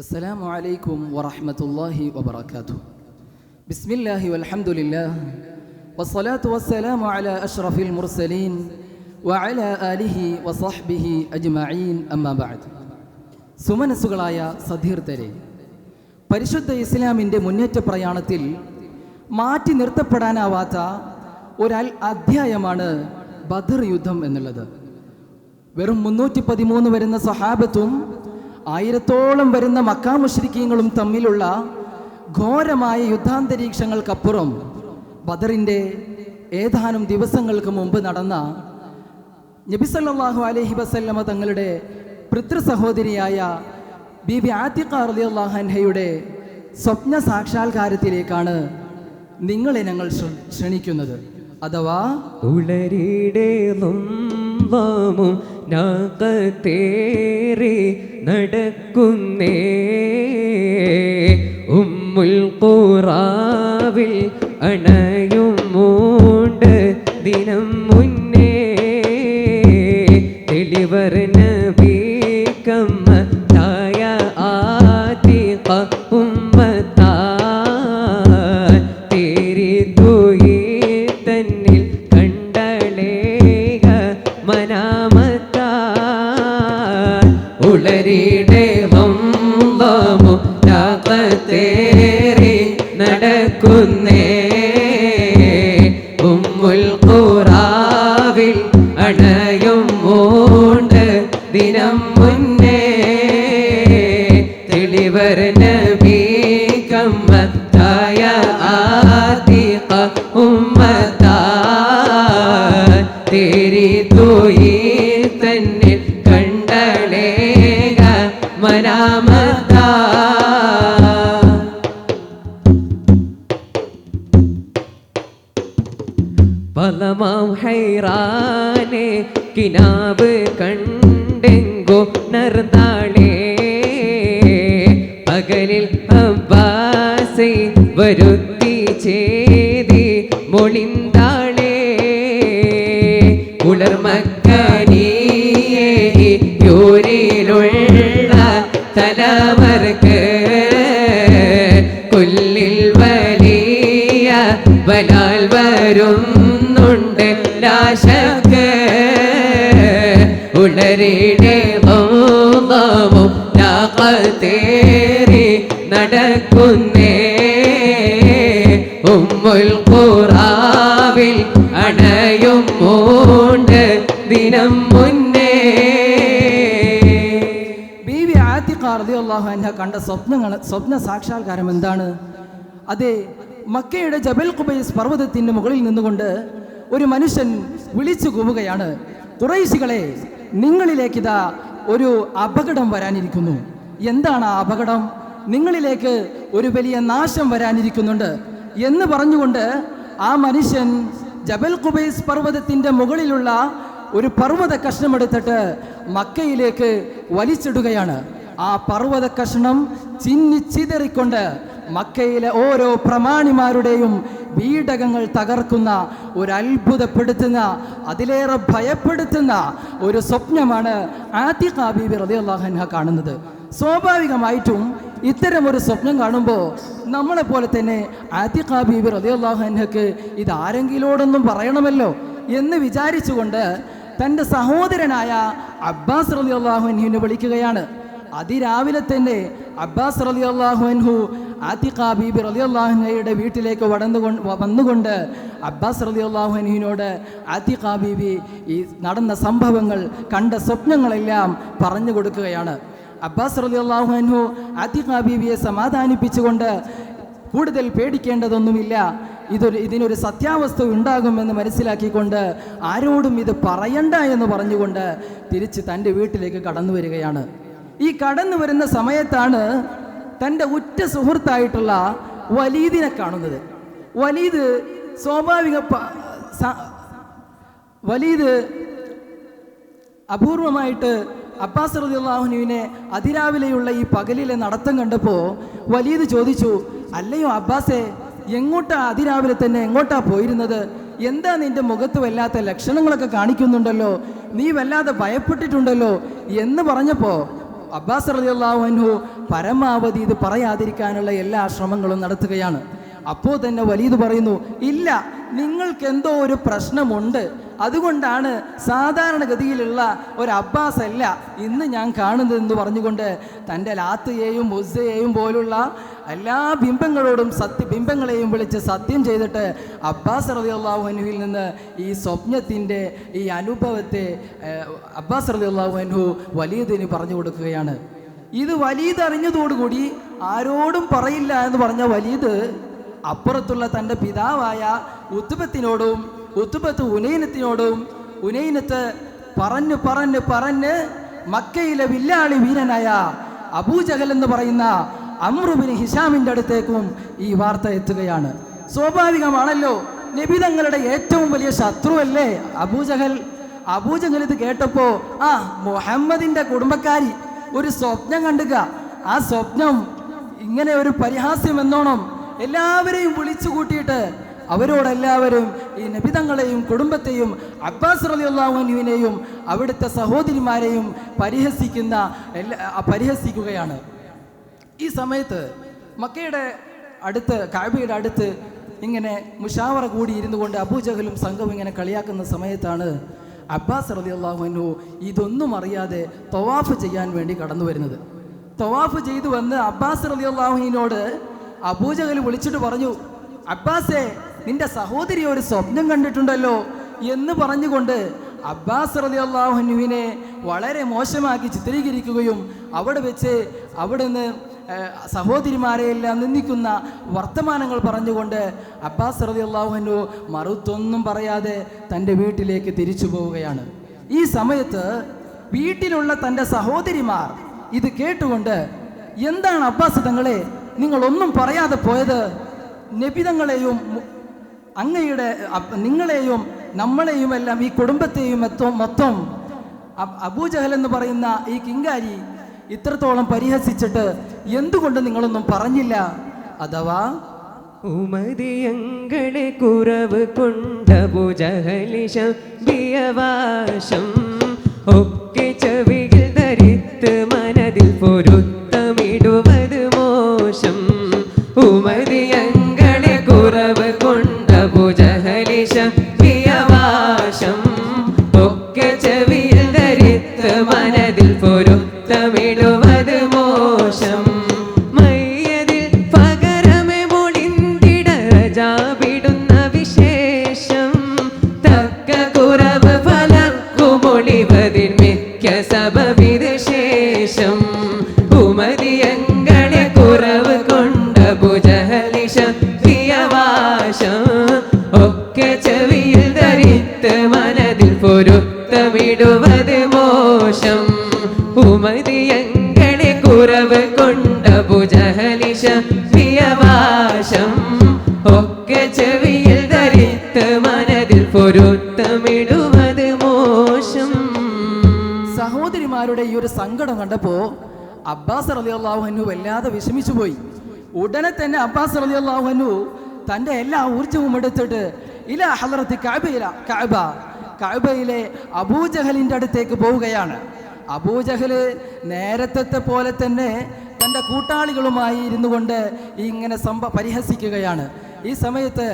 അസ്സലാമു അലൈക്കും വറഹ്മത്തുള്ളാഹി വബറകാതുഹു. ബിസ്മില്ലാഹി വൽഹംദുലില്ലാഹ് വസ്സലാത്തു വസ്സലാമു അലാ അഷ്റഫിൽ മുർസലീൻ വഅലാ ആലിഹി വസഹ്ബിഹി അജ്മഈൻ അമ്മാ ബഅദ്. സുമനസ്സുകളായ സതീർത്ഥരെ, പരിശുദ്ധ ഇസ്ലാമിൻ്റെ മുന്നേറ്റ പ്രയാണത്തിൽ മാറ്റി നിർത്തപ്പെടാനാവാത്ത ഒരു അധ്യായമാണ് ബദർ യുദ്ധം എന്നുള്ളത്. വെറും 313 വരുന്ന സഹാബത്തും 1000-ഓളം വരുന്ന മക്കാ മുശ്രിക്കീങ്ങളും തമ്മിലുള്ള ഘോരമായ യുദ്ധാന്തരീക്ഷങ്ങൾക്കപ്പുറം ബദറിൻ്റെ ഏതാനും ദിവസങ്ങൾക്ക് മുമ്പ് നടന്ന നബി സല്ലല്ലാഹു അലൈഹി വസല്ലമ തങ്ങളുടെ പിതൃ സഹോദരിയായ ബീബി ആതിഖ റളിയല്ലാഹു അൻഹയുടെ സ്വപ്ന സാക്ഷാത്കാരത്തിലേക്കാണ് നിങ്ങളെ ഞങ്ങൾ ക്ഷണിക്കുന്നത്. അഥവാ നാകത്തേറി നടക്കുന്നേ ഉമ്മുൽ ഖുറാവിൽ അണയും മൂണ്ട് ദിനം മുന്നേ തെളിവർ നബി കമ്മത്തായ ആതിഖ ഉമ്മത്താ തേരി ദുയി തന്നിൽ കണ്ടളേക മനാമത്ത ഉളരിടെ വമ്പമു നാകത്തേറി നടക്കുന്നേ ഉമ്മുൽ ഖുറാവിൽ അണയും മൂണ്ട് ദിനം മുന്നേ തെളിവർ നബി കമ്മത്തായ ആതിഖ ഉമ്മത്താ തേരി ദുയി തന്നിൽ കണ്ടളേക മനാമത്താ. പലമാം ഹൈറാനെ കിനാബ് കണ്ടെങ്കോ നർന്നാളേ പകലിൽ അബ്ബാസെ വരുത്തി ചേതി മൊളിന്താളേ ഉളർമക്കനിയേ യൂരിലുള്ള തലവർക്ക് കൊല്ലിൽ വലിയ ബലാൽ വരുന്നുണ്ട് ലാശക്ക് ഉളരിടെ ബോധവും നാകത്തേറി നടക്കുന്നേ ഉമ്മുൽ ഖുറാവിൽ അണയും മൂണ്ട് ദിനം മുന്നേ. ബീവി ആതിഖ റളിയല്ലാഹു അൻഹ കണ്ട സ്വപ്ന സാക്ഷാത്കാരം എന്താണ്? അതെ, മക്കയുടെ ജബൽ ഖുബൈസ് പർവ്വതത്തിൻ്റെ മുകളിൽ നിന്നുകൊണ്ട് ഒരു മനുഷ്യൻ വിളിച്ചു കൂവുകയാണ്, ഖുറൈശികളെ, നിങ്ങളിലേക്കിതാ ഒരു അപകടം വരാനിരിക്കുന്നു. എന്താണ് ആ അപകടം? നിങ്ങളിലേക്ക് ഒരു വലിയ നാശം വരാനിരിക്കുന്നുണ്ട് എന്ന് പറഞ്ഞുകൊണ്ട് ആ മനുഷ്യൻ ജബൽ ഖുബൈസ് പർവ്വതത്തിൻ്റെ മുകളിലുള്ള ഒരു പർവ്വത കഷ്ണമെടുത്തിട്ട് മക്കയിലേക്ക് വലിച്ചിടുകയാണ്. ആ പർവ്വത കഷ്ണം ചിന്നിച്ചിതറിക്കൊണ്ട് മക്കയിലെ ഓരോ പ്രമാണിമാരുടെയും വീടകങ്ങൾ തകർക്കുന്ന ഒരു അത്ഭുതപ്പെടുത്തുന്ന, അതിലേറെ ഭയപ്പെടുത്തുന്ന ഒരു സ്വപ്നമാണ് ആതിഖ ബീബി റളിയല്ലാഹു അൻഹ കാണുന്നത്. സ്വാഭാവികമായിട്ടും ഇത്തരമൊരു സ്വപ്നം കാണുമ്പോൾ നമ്മളെപ്പോലെ തന്നെ ആതിഖ ബീബി റളിയല്ലാഹു അൻഹക്ക് ഇതാരെങ്കിലോടൊന്നും പറയണമല്ലോ എന്ന് വിചാരിച്ചുകൊണ്ട് തൻ്റെ സഹോദരനായ അബ്ബാസ് റളിയല്ലാഹു അൻഹുവിനെ വിളിക്കുകയാണ്. അതിരാവിലെ തന്നെ അബ്ബാസ് റളിയല്ലാഹു അൻഹു ആതിഖ ബീബി റളിയല്ലാഹു അൻഹയുടെ വീട്ടിലേക്ക് വന്നുകൊണ്ട് അബ്ബാസ് റളിയല്ലാഹു അൻഹുവിനോട് ആതിഖ ബീബി ഈ നടന്ന സംഭവങ്ങൾ, കണ്ട സ്വപ്നങ്ങളെല്ലാം പറഞ്ഞു കൊടുക്കുകയാണ്. അബ്ബാസ് റളിയല്ലാഹു അൻഹു ആതിഖ ബീബിയെ സമാധാനിപ്പിച്ചുകൊണ്ട് കൂടുതൽ പേടിക്കേണ്ടതൊന്നുമില്ല, ഇതിനൊരു സത്യാവസ്ഥ ഉണ്ടാകുമെന്ന് മനസ്സിലാക്കിക്കൊണ്ട് ആരോടും ഇത് പറയണ്ട എന്ന് പറഞ്ഞുകൊണ്ട് തിരിച്ച് തൻ്റെ വീട്ടിലേക്ക് കടന്നു വരികയാണ്. ഈ കടന്നു വരുന്ന സമയത്താണ് തൻ്റെ ഉറ്റ സുഹൃത്തായിട്ടുള്ള വലീദിനെ കാണുന്നത്. വലീദ് അപൂർവമായിട്ട് അബ്ബാസ് റളിയല്ലാഹു അൻഹുവിനെ അതിരാവിലെയുള്ള ഈ പകലിലെ നടത്തം കണ്ടപ്പോൾ വലീദ് ചോദിച്ചു, അല്ലയോ അബ്ബാസേ, എങ്ങോട്ടാ അതിരാവിലെ തന്നെ എങ്ങോട്ടാ പോയിരുന്നത്? എന്താ നിന്റെ മുഖത്ത് വല്ലാത്ത ലക്ഷണങ്ങളൊക്കെ കാണിക്കുന്നുണ്ടല്ലോ, നീ വല്ലാതെ ഭയപ്പെട്ടിട്ടുണ്ടല്ലോ എന്ന് പറഞ്ഞപ്പോൾ അബ്ബാസ് റളിയല്ലാഹു അൻഹു പരമാവധി ഇത് പറയാതിരിക്കാനുള്ള എല്ലാ ശ്രമങ്ങളും നടത്തുകയാണ്. അപ്പോൾ തന്നെ വലീദ് പറയുന്നു, ഇല്ല, നിങ്ങൾക്ക് എന്തോ ഒരു പ്രശ്നമുണ്ട്, അതുകൊണ്ടാണ് സാധാരണഗതിയിലുള്ള ഒരു അബ്ബാസ് അല്ല ഇന്ന് ഞാൻ കാണുന്നതെന്ന് പറഞ്ഞുകൊണ്ട് തൻ്റെ ലാത്തയെയും ഉസ്സയെയും പോലുള്ള എല്ലാ ബിംബങ്ങളെയും വിളിച്ച് സത്യം ചെയ്തിട്ട് അബ്ബാസ് റളിയല്ലാഹു അൻഹുവിൽ നിന്ന് ഈ സ്വപ്നത്തിൻ്റെ ഈ അനുഭവത്തെ അബ്ബാസ് റളിയല്ലാഹു അൻഹു വലീദിന് പറഞ്ഞു കൊടുക്കുകയാണ്. ഇത് വലീദ് അറിഞ്ഞതോടുകൂടി ആരോടും പറയില്ല എന്ന് പറഞ്ഞ വലീദ് അപ്പുറത്തുള്ള തൻ്റെ പിതാവായ ഉത്ബത്തിനോടും ഉത്ബത്ത് ഉനൈനത്തിനോടും ഉനൈനത്ത് പറഞ്ഞ് മക്കയിലെ വില്ലാളി വീരനായ അബൂജഹൽ എന്ന് പറയുന്ന അംറു ബിൻ ഹിഷാമിൻ്റെ അടുത്തേക്കും ഈ വാർത്ത എത്തുകയാണ്. സ്വാഭാവികമാണല്ലോ, നബി തങ്ങളുടെ ഏറ്റവും വലിയ ശത്രുവല്ലേ അബൂജഹൽ ഇത് കേട്ടപ്പോൾ മുഹമ്മദിൻ്റെ കുടുംബക്കാരി ഒരു സ്വപ്നം കണ്ടുക. ആ സ്വപ്നം ഇങ്ങനെ ഒരു പരിഹാസ്യം എന്നോണം എല്ലാവരെയും വിളിച്ചു കൂട്ടിയിട്ട് അവരോടെല്ലാവരും ഈ നബിതങ്ങളെയും കുടുംബത്തെയും അബ്ബാസ് റളിയല്ലാഹു അൻഹുവിനെയും അവിടുത്തെ സഹോദരിമാരെയും പരിഹസിക്കുകയാണ്. ഈ സമയത്ത് മക്കയുടെ അടുത്ത് കഅബയുടെ അടുത്ത് ഇങ്ങനെ മുഷാവറ കൂടി ഇരുന്നു കൊണ്ട് അബൂജഹലും സംഘവും ഇങ്ങനെ കളിയാക്കുന്ന സമയത്താണ് അബ്ബാസ് റളിയല്ലാഹു അൻഹു ഇതൊന്നും അറിയാതെ തവാഫ് ചെയ്യാൻ വേണ്ടി കടന്നു വരുന്നത്. തവാഫ് ചെയ്തു വന്ന് അബ്ബാസ് റളിയല്ലാഹു അൻഹുവിനോട് അബൂജഹൽ വിളിച്ചിട്ട് പറഞ്ഞു, അബ്ബാസേ, നിന്റെ സഹോദരി ഒരു സ്വപ്നം കണ്ടിട്ടുണ്ടല്ലോ എന്ന് പറഞ്ഞുകൊണ്ട് അബ്ബാസ് റളിയല്ലാഹു അൻഹുവിനെ വളരെ മോശമാക്കി ചിത്രീകരിക്കുകയും അവിടെ വെച്ച് അവിടുന്ന് സഹോദരിമാരെയെല്ലാം നിന്ദിക്കുന്ന വർത്തമാനങ്ങൾ പറഞ്ഞുകൊണ്ട് അബ്ബാസ് റളിയല്ലാഹു അൻഹു മറുത്തൊന്നും പറയാതെ തൻ്റെ വീട്ടിലേക്ക് തിരിച്ചു പോവുകയാണ്. ഈ സമയത്ത് വീട്ടിലുള്ള തൻ്റെ സഹോദരിമാർ ഇത് കേട്ടുകൊണ്ട്, എന്താണ് അബ്ബാസ് തങ്ങളെ നിങ്ങളൊന്നും പറയാതെ പോയത്? നബിതങ്ങളെയും നിങ്ങളെയും നമ്മളെയുമെല്ലാം ഈ കുടുംബത്തെയും മൊത്തം അബൂജഹൽ എന്ന് പറയുന്ന ഈ കിങ്കാരി ഇത്രത്തോളം പരിഹസിച്ചിട്ട് എന്തുകൊണ്ട് നിങ്ങളൊന്നും പറഞ്ഞില്ല? അഥവാ ഉമതിയങ്ങളെ കുറവ് കൊണ്ടബൂജഹലിശം ഒക്കെ ചെവിയിൽ ധരിത്ത് മനതിൽ പൊരുത്തമിടുவது മോശം. ഉമതിയങ്ങളെ കുറവ് കൊണ്ടബൂജഹലിശം ഒക്കെ ചെവിയിൽ ധരിത്ത് മനതിൽ പൊരുത്തമിടുவது മോശം. മയ്യതിൽ പകരമേ മൊളിന്തിടജാവിടുന്ന വിശേഷം തക്ക കുറവ് ഫലക്കുമൊളിവതിൽ മിക്ക സബവിശേഷം. ഉമതിയങ്ങളെ കുറവ് കൊണ്ടബൂജഹലിശം ഒക്കെ ചെവിയിൽ ധരിത്ത് മനതിൽ പൊരുത്തമിടുவது മോശം. ഉമതിയങ്ങളെ കുറവ് കൊണ്ടബൂജഹലിശം ഒക്കെ ചെവിയിൽ ധരിത്ത് മനതിൽ പൊരുത്തമിടുவது മോശം. സഹോദരിമാരുടെ ഈ ഒരു സങ്കടം കണ്ടപ്പോൾ അബ്ബാസ് റളിയല്ലാഹു അൻഹു വല്ലാതെ വിഷമിച്ചു പോയി. ഉടനെ തന്നെ അബ്ബാസ് റളിയല്ലാഹു അൻഹു തൻ്റെ എല്ലാ ഊർജവും എടുത്തിട്ട് ഇലാ ഹളറത്തി കഅബയിലെ അബൂജഹലിൻ്റെ അടുത്തേക്ക് പോവുകയാണ്. അബൂജഹൽ നേരത്തെ പോലെ തന്നെ തൻ്റെ കൂട്ടാളികളുമായി ഇരുന്നു കൊണ്ട് ഇങ്ങനെ പരിഹസിക്കുകയാണ്. ഈ സമയത്ത്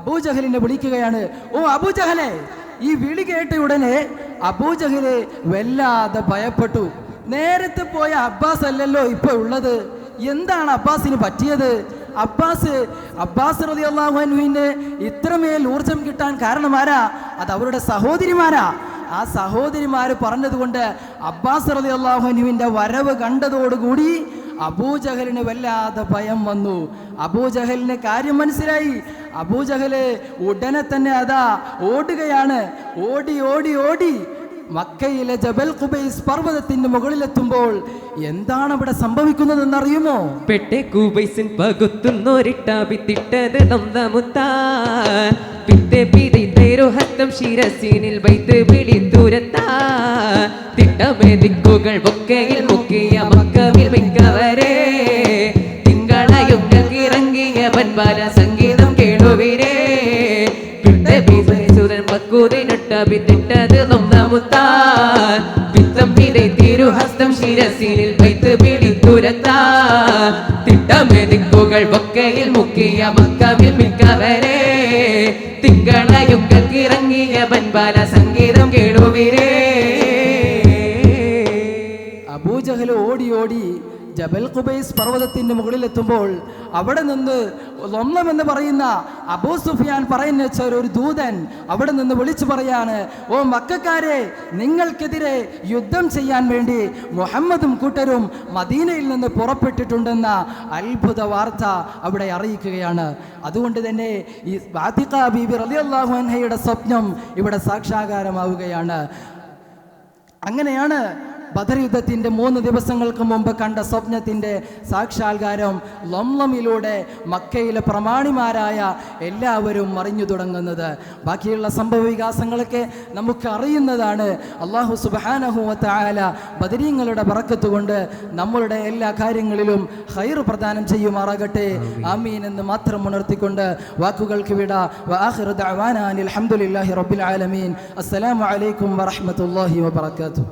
അബൂജഹലിനെ വിളിക്കുകയാണ്. ഓ അബൂജഹലെ! ഈ വിളി കേട്ട ഉടനെ അബൂജഹല് വല്ലാതെ ഭയപ്പെട്ടു. നേരത്തെ പോയ അബ്ബാസ് അല്ലല്ലോ ഇപ്പൊ ഉള്ളത്, എന്താണ് അബ്ബാസിന് പറ്റിയത്? അബ്ബാസ് റളിയല്ലാഹു അൻഹുവിന് ഇത്രമേൽ ഊർജം കിട്ടാൻ കാരണമാരാ? അത് അവരുടെ സഹോദരിമാരാ. ആ സഹോദരിമാര് പറഞ്ഞതുകൊണ്ട് അബ്ബാസ് റളിയല്ലാഹു അൻഹുവിന്റെ വരവ് കണ്ടതോടുകൂടി അബൂജഹലിന് വല്ലാതെ ഭയം വന്നു. അബൂജഹലിന് കാര്യം മനസ്സിലായി. അബൂജഹല് ഉടനെ തന്നെ അതാ ഓടുകയാണ്. ഓടി മക്കയിലെ ജബൽ ഖുബൈസ് പർവ്വതത്തിന്റെ മുകളിലെത്തുമ്പോൾ എന്താണ് അവിടെ സംഭവിക്കുന്നതെന്നറിയുമോ? പെട്ടെ ഖുബൈസിൻ പകുത്തുന്നോരിട്ടാപിത്തിട്ടത് നന്ദമുത്താൻ പിത്തെ പിടിത്തേരു ഹസ്തം ശിരസിനിൽ വൈത്ത് പിടിത്തുരത്താൻ തിട്ടമേ ദിക്കുകൾ ബൊക്കയിൽ മുക്കിയ മക്കവിൽ മിക്കവരെ തിങ്കളയും ഇറങ്ങിയ വൻപാല സംഗീതം കേളുവിരേ പക്കൂതിനൊട്ടത് നന്ദമുത്താൻ പിത്തം പിടി തിരുഹസ്തം ശിരസിനിൽ വൈത്ത് പിടിത്തുരത്താൻ ദിക്കുകൾ ഒക്കെയിൽ മുക്കിയ മക്കവിൽ മിക്കവരെ തിങ്കളയുക്കിറങ്ങിയ പൻപാല സംഗീതം കേളുവിരേ. അബൂജഹൽ ഓടി ഓടി ജബൽ ഖുബൈസ് പർവ്വതത്തിന്റെ മുകളിലെത്തുമ്പോൾ അവിടെ നിന്ന് ലൊംലം എന്ന് പറയുന്ന അബൂ സുഫിയാൻ പറയുന്ന ഒരു ദൂതൻ അവിടെ നിന്ന് വിളിച്ചു പറയാണ്, ഓ മക്കക്കാരെ, നിങ്ങൾക്കെതിരെ യുദ്ധം ചെയ്യാൻ വേണ്ടി മുഹമ്മദും കൂട്ടരും മദീനയിൽ നിന്ന് പുറപ്പെട്ടിട്ടുണ്ടെന്ന അത്ഭുത വാർത്ത അവിടെ അറിയിക്കുകയാണ്. അതുകൊണ്ട് തന്നെ ഈ ആതിഖ ബീബി റളിയല്ലാഹു അൻഹയുടെ സ്വപ്നം ഇവിടെ സാക്ഷാത്കാരമാവുകയാണ്. അങ്ങനെയാണ് ബദർ യുദ്ധത്തിൻ്റെ 3 ദിവസങ്ങൾക്ക് മുമ്പ് കണ്ട സ്വപ്നത്തിൻ്റെ സാക്ഷാത്കാരം ലംലമിലൂടെ മക്കയിലെ പ്രമാണിമാരായ എല്ലാവരും അറിഞ്ഞു തുടങ്ങുന്നത്. ബാക്കിയുള്ള സംഭവ വികാസങ്ങളൊക്കെ നമുക്ക് അറിയുന്നതാണ്. അല്ലാഹു സുബ്ഹാനഹു വ തആല ബദരീങ്ങളുടെ ബറക്കത്ത് കൊണ്ട് നമ്മളുടെ എല്ലാ കാര്യങ്ങളിലും ഖൈർ പ്രദാനം ചെയ്യുമാറാകട്ടെ. ആമീൻ എന്ന് മാത്രം ഉണർത്തിക്കൊണ്ട് വാക്കുകൾക്ക് വിട. വആഖിറു ദഅവാനാ അൽഹംദുലില്ലാഹി റബ്ബിൽ ആലമീൻ. അസ്സലാമു അലൈക്കും വറഹ്മത്തുള്ളാഹി വബറകാതുഹു.